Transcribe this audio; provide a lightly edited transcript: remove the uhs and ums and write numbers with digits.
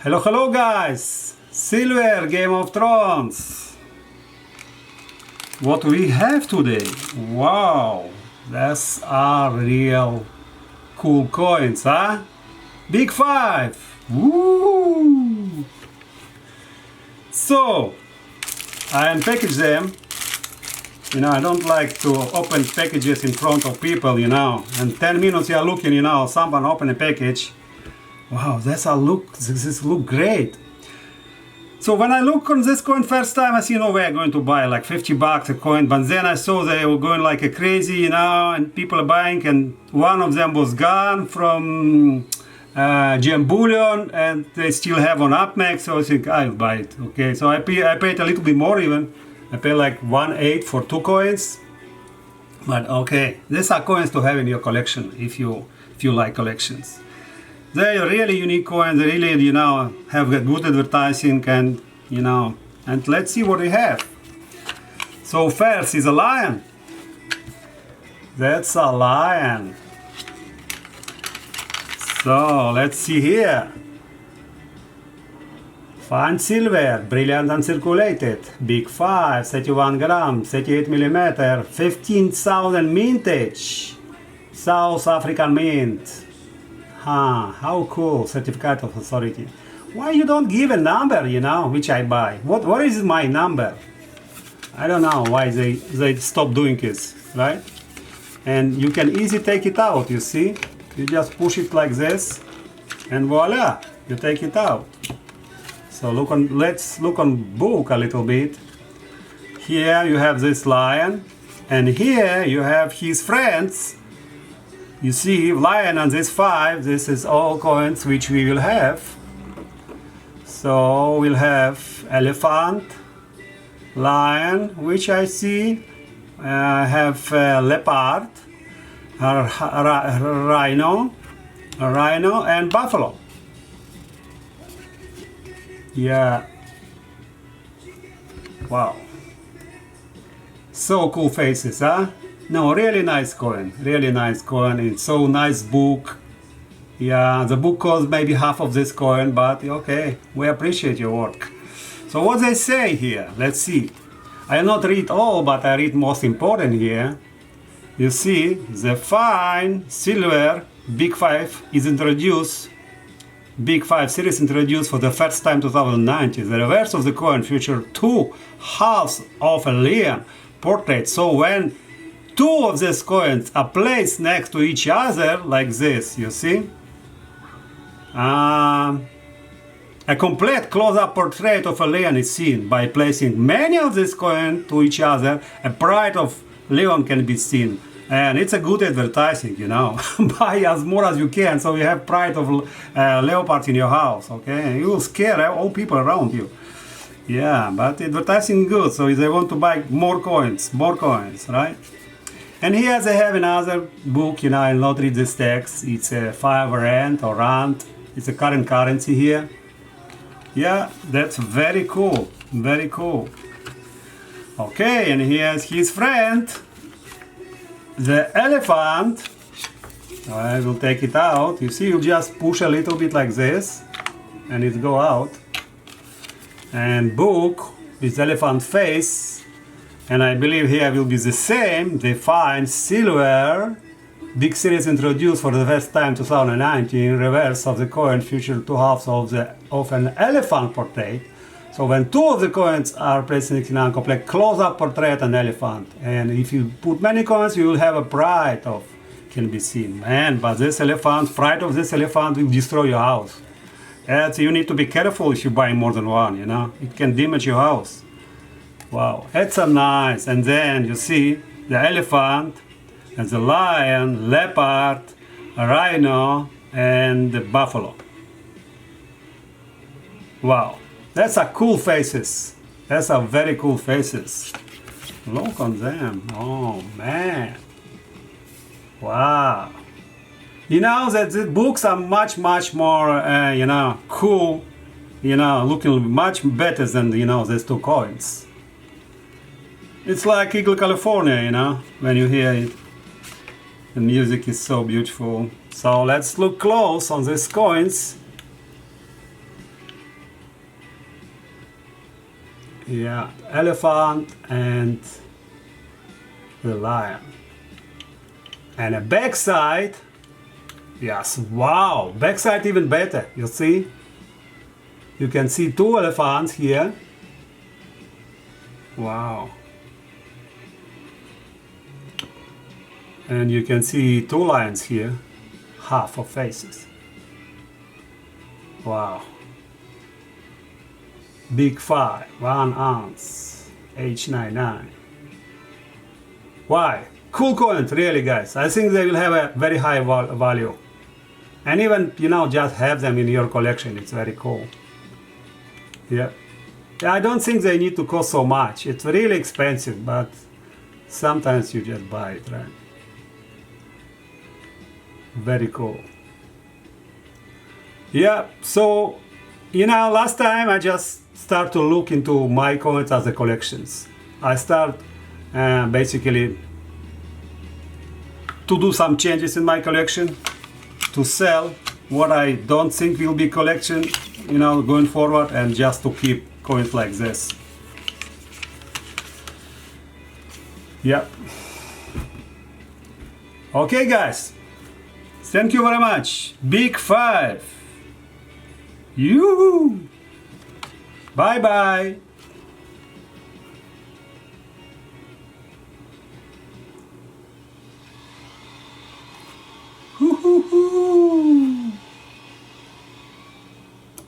Hello, hello guys! Silver Game of Thrones! What we have today? Wow! That's are real cool coins, huh? Big five! Woo! So, I unpackage them. You know, I don't like to open packages in front of people, you know. And 10 minutes you are looking, you know, someone open a package. Wow, this look great. So when I look on this coin first time, I see no way I'm going to buy like 50 bucks a coin, but then I saw they were going like a crazy, you know, and people are buying, and one of them was gone from GM Bullion, and they still have on UpMax, so I think I'll buy it. Okay, so I paid a little bit more even. I paid like 1.8 for 2 coins. But okay, these are coins to have in your collection if you like collections. They're really unique coins. They really, you know, have got good advertising, and you know, and let's see what we have. So first is a lion. That's a lion. So let's see here. Fine silver, brilliant uncirculated, big 5, 31 grams, 38 millimeter, 15,000 mintage, South African mint. How cool, certificate of authority. Why you don't give a number, you know, which I buy? What is my number? I don't know why they stop doing this, right? And you can easily take it out, you see? You just push it like this, and voila, you take it out. So let's look on book a little bit. Here you have this lion, and here you have his friends. You see, lion and this 5, this is all coins which we will have. So we'll have elephant, lion, which I see, have leopard, rhino, and buffalo. Yeah. Wow. So cool faces, huh? No, really nice coin. Really nice coin. It's so nice book. Yeah, the book costs maybe half of this coin, but okay, we appreciate your work. So what they say here? Let's see. I not read all, but I read most important here. You see, the fine silver Big 5 is introduced. Big 5 series introduced for the first time 2019. The reverse of the coin featured 2 halves of a lion portrait. So when 2 of these coins are placed next to each other like this, you see? A complete close-up portrait of a lion is seen. By placing many of these coins to each other, a pride of lion can be seen. And it's a good advertising, you know. Buy as more as you can, so you have pride of leopard in your house, okay? You will scare all people around you. Yeah, but advertising good, so if they want to buy more coins, right? And here they have another book, you know, I'll not read this text. It's a 5 rand or rand. It's a current currency here. Yeah, that's very cool, very cool. Okay, and here's his friend, the elephant. I will take it out. You see, you just push a little bit like this, and it go out. And book with elephant face. And I believe here will be the same. They find silver, big series introduced for the first time 2019, reverse of the coin featured 2 halves of an elephant portrait. So when 2 of the coins are placed in a complete close-up portrait an elephant, and if you put many coins, you will have a pride of can be seen. Man, but this elephant, pride of this elephant will destroy your house. And you need to be careful if you buy more than one, you know. It can damage your house. Wow, it's a nice. And then you see the elephant and the lion, leopard, a rhino, and the buffalo. Wow, that's a cool faces. That's a very cool faces. Look on them. Oh man. Wow. You know that the books are much more, you know, cool. You know, looking much better than, you know, these 2 coins. It's like Eagle, California, you know, when you hear it. The music is so beautiful. So let's look close on these coins. Yeah, elephant and the lion. And a backside. Yes, wow, backside even better. You see? You can see two elephants here. Wow. And you can see two lions here. Half of faces. Wow. Big 5, 1 ounce, H99. Why? Cool coins, really, guys. I think they will have a very high value. And even, you know, just have them in your collection. It's very cool. Yeah. I don't think they need to cost so much. It's really expensive, but sometimes you just buy it, right? Very cool. Yeah, so, you know, last time I just start to look into my coins as the collections. I start basically to do some changes in my collection, to sell what I don't think will be collection, you know, going forward, and just to keep coins like this. Yep. Okay, guys. Thank you very much. Big 5. Yoo-hoo! Bye bye. Hoo-hoo-hoo.